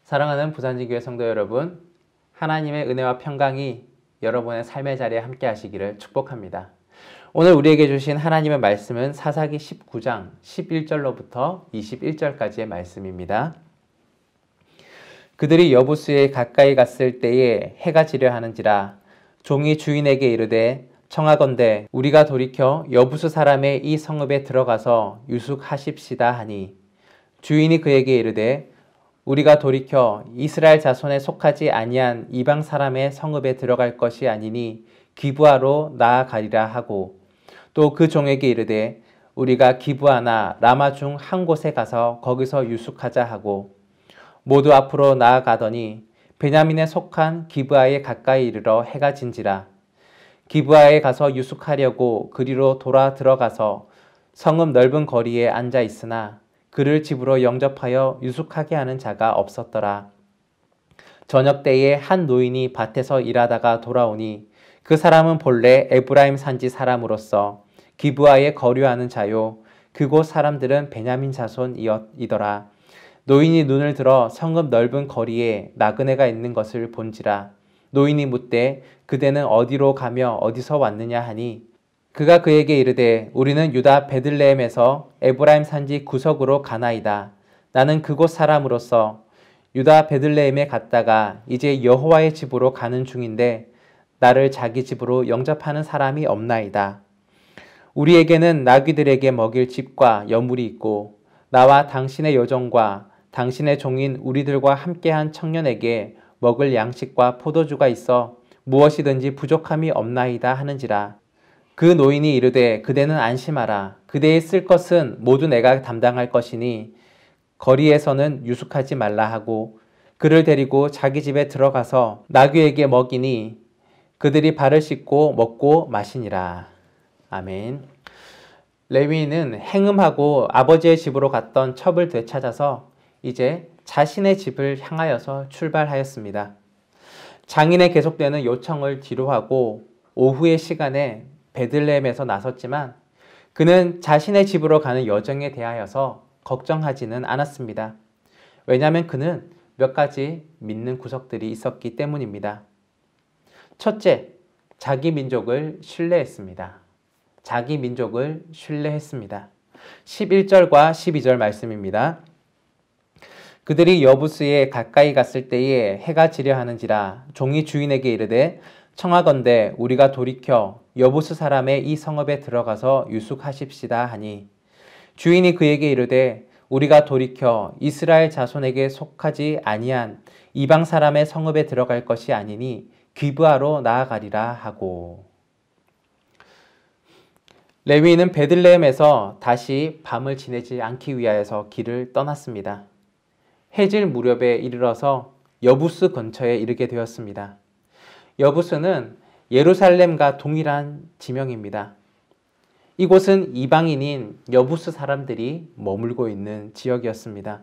사랑하는 부산지교회 성도 여러분, 하나님의 은혜와 평강이 여러분의 삶의 자리에 함께 하시기를 축복합니다. 오늘 우리에게 주신 하나님의 말씀은 사사기 19장 11절로부터 21절까지의 말씀입니다. 그들이 여부수에 가까이 갔을 때에 해가 지려 하는지라 종이 주인에게 이르되 청하건대 우리가 돌이켜 여부수 사람의 이 성읍에 들어가서 유숙하십시다 하니 주인이 그에게 이르되 우리가 돌이켜 이스라엘 자손에 속하지 아니한 이방 사람의 성읍에 들어갈 것이 아니니 기브아로 나아가리라 하고 또 그 종에게 이르되 우리가 기브아나 라마 중 한 곳에 가서 거기서 유숙하자 하고 모두 앞으로 나아가더니 베냐민에 속한 기브아에 가까이 이르러 해가 진지라 기브아에 가서 유숙하려고 그리로 돌아 들어가서 성읍 넓은 거리에 앉아 있으나 그를 집으로 영접하여 유숙하게 하는 자가 없었더라. 저녁 때에 한 노인이 밭에서 일하다가 돌아오니 그 사람은 본래 에브라임 산지 사람으로서 기브아에 거류하는 자요 그곳 사람들은 베냐민 자손이더라. 노인이 눈을 들어 성읍 넓은 거리에 나그네가 있는 것을 본지라. 노인이 묻되 그대는 어디로 가며 어디서 왔느냐 하니 그가 그에게 이르되 우리는 유다 베들레헴에서 에브라임 산지 구석으로 가나이다. 나는 그곳 사람으로서 유다 베들레헴에 갔다가 이제 여호와의 집으로 가는 중인데 나를 자기 집으로 영접하는 사람이 없나이다. 우리에게는 나귀들에게 먹일 집과 여물이 있고 나와 당신의 여종과 당신의 종인 우리들과 함께한 청년에게 먹을 양식과 포도주가 있어 무엇이든지 부족함이 없나이다 하는지라. 그 노인이 이르되 그대는 안심하라. 그대의 쓸 것은 모두 내가 담당할 것이니 거리에서는 유숙하지 말라 하고 그를 데리고 자기 집에 들어가서 나귀에게 먹이니 그들이 발을 씻고 먹고 마시니라. 아멘. 레위인은 행음하고 아버지의 집으로 갔던 첩을 되찾아서 이제 자신의 집을 향하여서 출발하였습니다. 장인의 계속되는 요청을 뒤로하고 오후의 시간에 베들레헴에서 나섰지만 그는 자신의 집으로 가는 여정에 대하여서 걱정하지는 않았습니다. 왜냐하면 그는 몇 가지 믿는 구석들이 있었기 때문입니다. 첫째, 자기 민족을 신뢰했습니다. 자기 민족을 신뢰했습니다. 11절과 12절 말씀입니다. 그들이 여부수에 가까이 갔을 때에 해가 지려 하는지라 종이 주인에게 이르되 청하건대 우리가 돌이켜 여부수 사람의 이 성읍에 들어가서 유숙하십시다 하니 주인이 그에게 이르되 우리가 돌이켜 이스라엘 자손에게 속하지 아니한 이방 사람의 성읍에 들어갈 것이 아니니 기브아로 나아가리라 하고 레위인은 베들레헴에서 다시 밤을 지내지 않기 위하여서 길을 떠났습니다. 해질 무렵에 이르러서 여부스 근처에 이르게 되었습니다. 여부스는 예루살렘과 동일한 지명입니다. 이곳은 이방인인 여부스 사람들이 머물고 있는 지역이었습니다.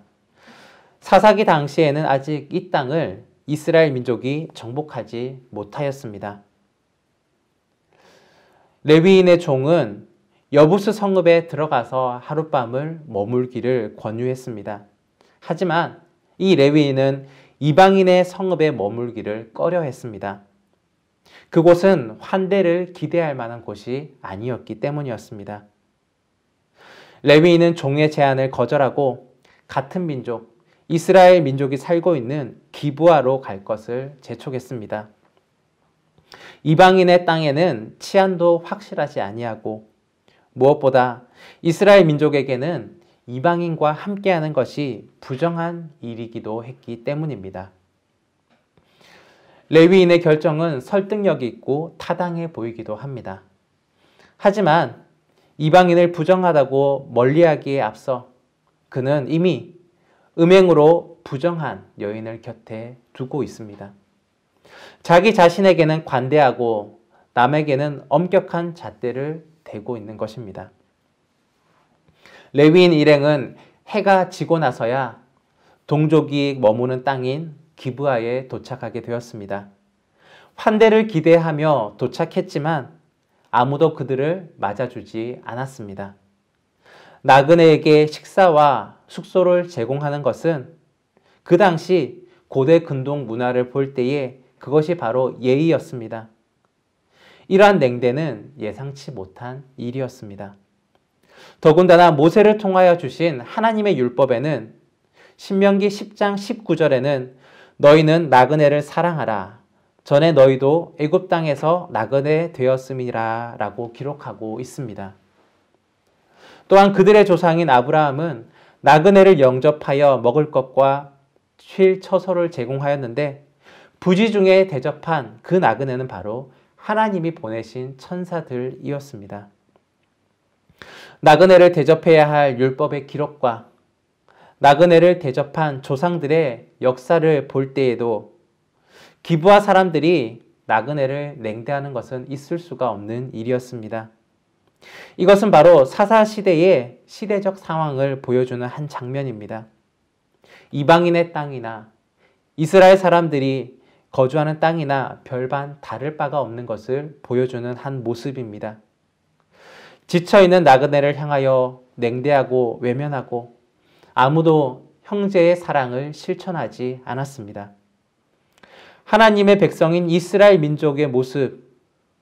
사사기 당시에는 아직 이 땅을 이스라엘 민족이 정복하지 못하였습니다. 레위인의 종은 여부스 성읍에 들어가서 하룻밤을 머물기를 권유했습니다. 하지만 이 레위인은 이방인의 성읍에 머물기를 꺼려했습니다. 그곳은 환대를 기대할 만한 곳이 아니었기 때문이었습니다. 레위인은 종의 제안을 거절하고 같은 민족, 이스라엘 민족이 살고 있는 기브아로 갈 것을 재촉했습니다. 이방인의 땅에는 치안도 확실하지 아니하고 무엇보다 이스라엘 민족에게는 이방인과 함께하는 것이 부정한 일이기도 했기 때문입니다. 레위인의 결정은 설득력이 있고 타당해 보이기도 합니다. 하지만 이방인을 부정하다고 멀리하기에 앞서 그는 이미 음행으로 부정한 여인을 곁에 두고 있습니다. 자기 자신에게는 관대하고 남에게는 엄격한 잣대를 대고 있는 것입니다. 레위인 일행은 해가 지고 나서야 동족이 머무는 땅인 기브아에 도착하게 되었습니다. 환대를 기대하며 도착했지만 아무도 그들을 맞아주지 않았습니다. 나그네에게 식사와 숙소를 제공하는 것은 그 당시 고대 근동 문화를 볼 때에 그것이 바로 예의였습니다. 이러한 냉대는 예상치 못한 일이었습니다. 더군다나 모세를 통하여 주신 하나님의 율법에는 신명기 10장 19절에는 너희는 나그네를 사랑하라. 전에 너희도 애굽 땅에서 나그네 되었음이라 라고 기록하고 있습니다. 또한 그들의 조상인 아브라함은 나그네를 영접하여 먹을 것과 쉴 처소를 제공하였는데 부지 중에 대접한 그 나그네는 바로 하나님이 보내신 천사들이었습니다. 나그네를 대접해야 할 율법의 기록과 나그네를 대접한 조상들의 역사를 볼 때에도 기브아 사람들이 나그네를 냉대하는 것은 있을 수가 없는 일이었습니다. 이것은 바로 사사시대의 시대적 상황을 보여주는 한 장면입니다. 이방인의 땅이나 이스라엘 사람들이 거주하는 땅이나 별반 다를 바가 없는 것을 보여주는 한 모습입니다. 지쳐있는 나그네를 향하여 냉대하고 외면하고 아무도 형제의 사랑을 실천하지 않았습니다. 하나님의 백성인 이스라엘 민족의 모습,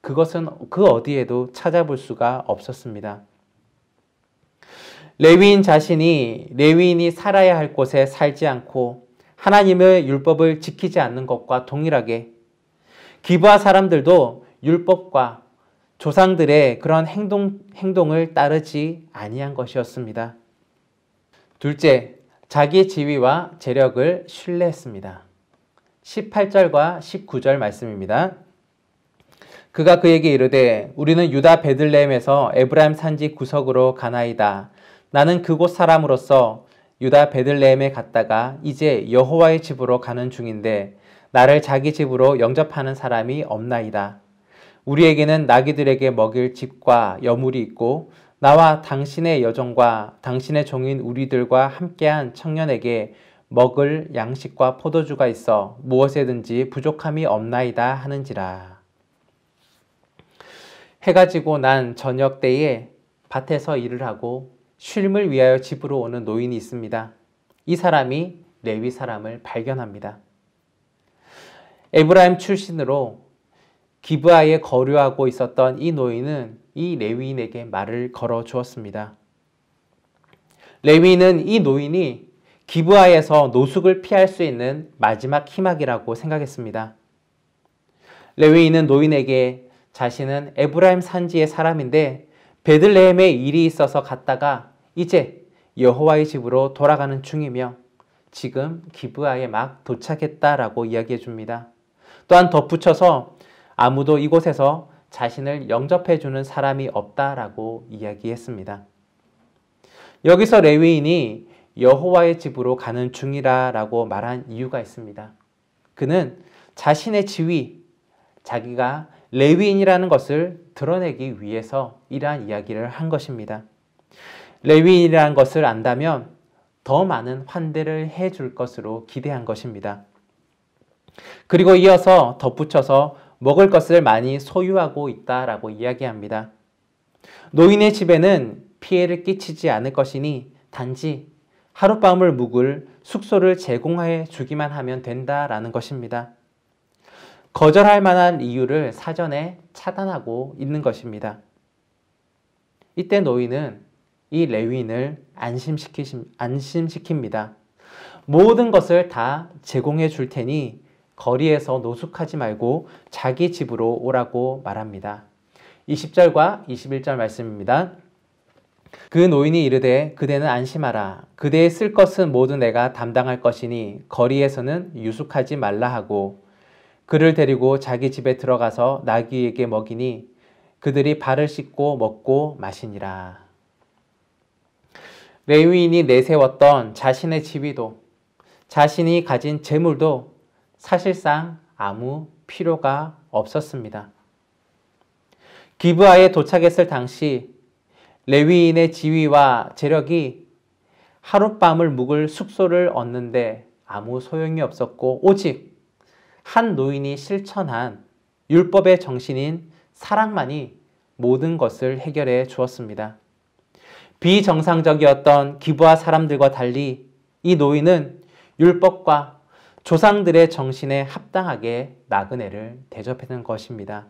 그것은 그 어디에도 찾아볼 수가 없었습니다. 레위인 자신이 레위인이 살아야 할 곳에 살지 않고 하나님의 율법을 지키지 않는 것과 동일하게 기브아 사람들도 율법과 조상들의 그런 행동을 따르지 아니한 것이었습니다. 둘째, 자기 지위와 재력을 신뢰했습니다. 18절과 19절 말씀입니다. 그가 그에게 이르되 우리는 유다 베들레헴에서 에브라임 산지 구석으로 가나이다. 나는 그곳 사람으로서 유다 베들레헴에 갔다가 이제 여호와의 집으로 가는 중인데 나를 자기 집으로 영접하는 사람이 없나이다. 우리에게는 나귀들에게 먹일 집과 여물이 있고 나와 당신의 여종과 당신의 종인 우리들과 함께한 청년에게 먹을 양식과 포도주가 있어 무엇에든지 부족함이 없나이다 하는지라. 해가 지고 난 저녁 때에 밭에서 일을 하고 쉼을 위하여 집으로 오는 노인이 있습니다. 이 사람이 레위 사람을 발견합니다. 에브라임 출신으로 기브아에 거류하고 있었던 이 노인은 이 레위인에게 말을 걸어 주었습니다. 레위인은 이 노인이 기브아에서 노숙을 피할 수 있는 마지막 희망이라고 생각했습니다. 레위인은 노인에게 자신은 에브라임 산지의 사람인데 베들레헴에 일이 있어서 갔다가 이제 여호와의 집으로 돌아가는 중이며 지금 기브아에 막 도착했다라고 이야기해 줍니다. 또한 덧붙여서 아무도 이곳에서 자신을 영접해 주는 사람이 없다라고 이야기했습니다. 여기서 레위인이 여호와의 집으로 가는 중이라고 말한 이유가 있습니다. 그는 자신의 지위, 자기가 레위인이라는 것을 드러내기 위해서 이러한 이야기를 한 것입니다. 레위인이라는 것을 안다면 더 많은 환대를 해줄 것으로 기대한 것입니다. 그리고 이어서 덧붙여서 먹을 것을 많이 소유하고 있다라고 이야기합니다. 노인의 집에는 피해를 끼치지 않을 것이니 단지 하룻밤을 묵을 숙소를 제공해 주기만 하면 된다라는 것입니다. 거절할 만한 이유를 사전에 차단하고 있는 것입니다. 이때 노인은 이 레위인을 안심시킵니다. 모든 것을 다 제공해 줄 테니 거리에서 노숙하지 말고 자기 집으로 오라고 말합니다. 20절과 21절 말씀입니다. 그 노인이 이르되 그대는 안심하라. 그대의 쓸 것은 모두 내가 담당할 것이니 거리에서는 유숙하지 말라 하고 그를 데리고 자기 집에 들어가서 나귀에게 먹이니 그들이 발을 씻고 먹고 마시니라. 레위인이 내세웠던 자신의 지위도 자신이 가진 재물도 사실상 아무 필요가 없었습니다. 기브아에 도착했을 당시 레위인의 지위와 재력이 하룻밤을 묵을 숙소를 얻는데 아무 소용이 없었고 오직 한 노인이 실천한 율법의 정신인 사랑만이 모든 것을 해결해 주었습니다. 비정상적이었던 기브아 사람들과 달리 이 노인은 율법과 조상들의 정신에 합당하게 나그네를 대접하는 것입니다.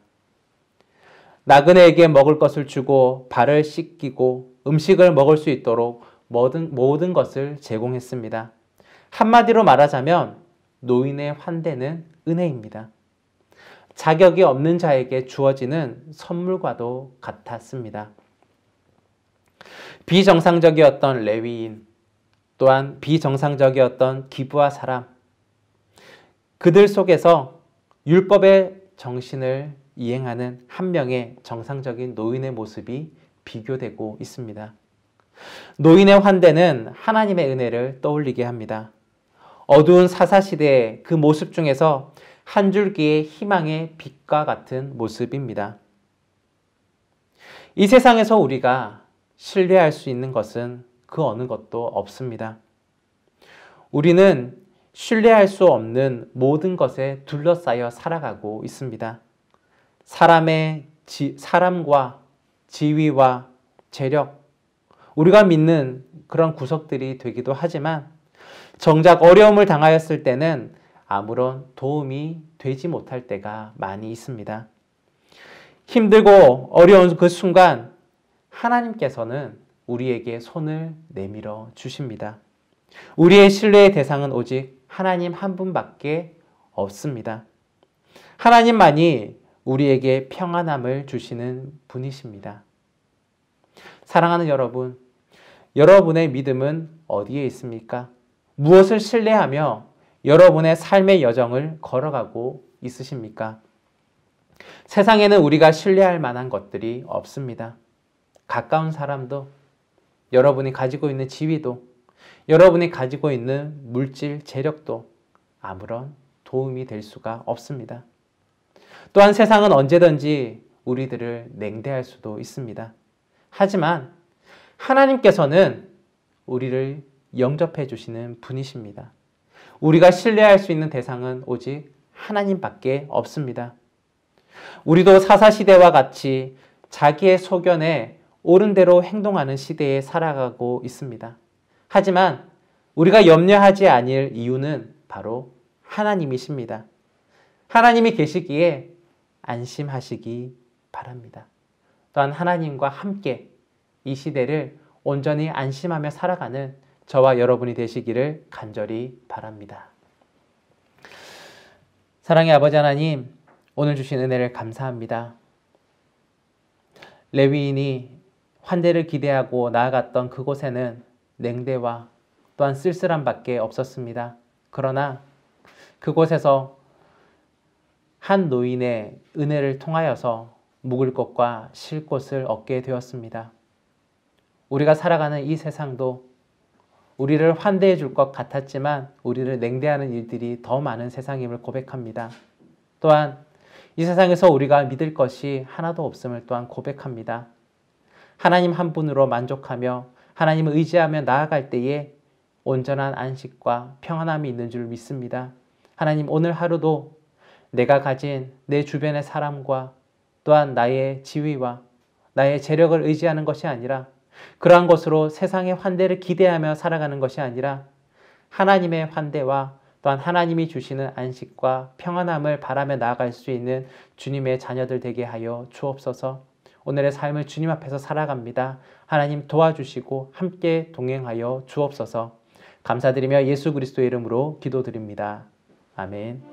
나그네에게 먹을 것을 주고 발을 씻기고 음식을 먹을 수 있도록 모든 것을 제공했습니다. 한마디로 말하자면 노인의 환대는 은혜입니다. 자격이 없는 자에게 주어지는 선물과도 같았습니다. 비정상적이었던 레위인, 또한 비정상적이었던 기부와 사람, 그들 속에서 율법의 정신을 이행하는 한 명의 정상적인 노인의 모습이 비교되고 있습니다. 노인의 환대는 하나님의 은혜를 떠올리게 합니다. 어두운 사사시대의 그 모습 중에서 한 줄기의 희망의 빛과 같은 모습입니다. 이 세상에서 우리가 신뢰할 수 있는 것은 그 어느 것도 없습니다. 우리는 신뢰할 수 없는 모든 것에 둘러싸여 살아가고 있습니다. 사람과 지위와 재력, 우리가 믿는 그런 구석들이 되기도 하지만 정작 어려움을 당하였을 때는 아무런 도움이 되지 못할 때가 많이 있습니다. 힘들고 어려운 그 순간 하나님께서는 우리에게 손을 내밀어 주십니다. 우리의 신뢰의 대상은 오직 하나님 한 분밖에 없습니다. 하나님만이 우리에게 평안함을 주시는 분이십니다. 사랑하는 여러분, 여러분의 믿음은 어디에 있습니까? 무엇을 신뢰하며 여러분의 삶의 여정을 걸어가고 있으십니까? 세상에는 우리가 신뢰할 만한 것들이 없습니다. 가까운 사람도, 여러분이 가지고 있는 지위도, 여러분이 가지고 있는 물질, 재력도 아무런 도움이 될 수가 없습니다. 또한 세상은 언제든지 우리들을 냉대할 수도 있습니다. 하지만 하나님께서는 우리를 영접해 주시는 분이십니다. 우리가 신뢰할 수 있는 대상은 오직 하나님밖에 없습니다. 우리도 사사시대와 같이 자기의 소견에 옳은 대로 행동하는 시대에 살아가고 있습니다. 하지만 우리가 염려하지 아니할 이유는 바로 하나님이십니다. 하나님이 계시기에 안심하시기 바랍니다. 또한 하나님과 함께 이 시대를 온전히 안심하며 살아가는 저와 여러분이 되시기를 간절히 바랍니다. 사랑의 아버지 하나님, 오늘 주신 은혜를 감사합니다. 레위인이 환대를 기대하고 나아갔던 그곳에는 냉대와 또한 쓸쓸함밖에 없었습니다. 그러나 그곳에서 한 노인의 은혜를 통하여서 묵을 곳과 쉴 곳을 얻게 되었습니다. 우리가 살아가는 이 세상도 우리를 환대해 줄 것 같았지만 우리를 냉대하는 일들이 더 많은 세상임을 고백합니다. 또한 이 세상에서 우리가 믿을 것이 하나도 없음을 또한 고백합니다. 하나님 한 분으로 만족하며 하나님을 의지하며 나아갈 때에 온전한 안식과 평안함이 있는 줄 믿습니다. 하나님, 오늘 하루도 내가 가진 내 주변의 사람과 또한 나의 지위와 나의 재력을 의지하는 것이 아니라 그러한 것으로 세상의 환대를 기대하며 살아가는 것이 아니라 하나님의 환대와 또한 하나님이 주시는 안식과 평안함을 바라며 나아갈 수 있는 주님의 자녀들 되게 하여 주옵소서. 오늘의 삶을 주님 앞에서 살아갑니다. 하나님 도와주시고 함께 동행하여 주옵소서. 감사드리며 예수 그리스도의 이름으로 기도드립니다. 아멘.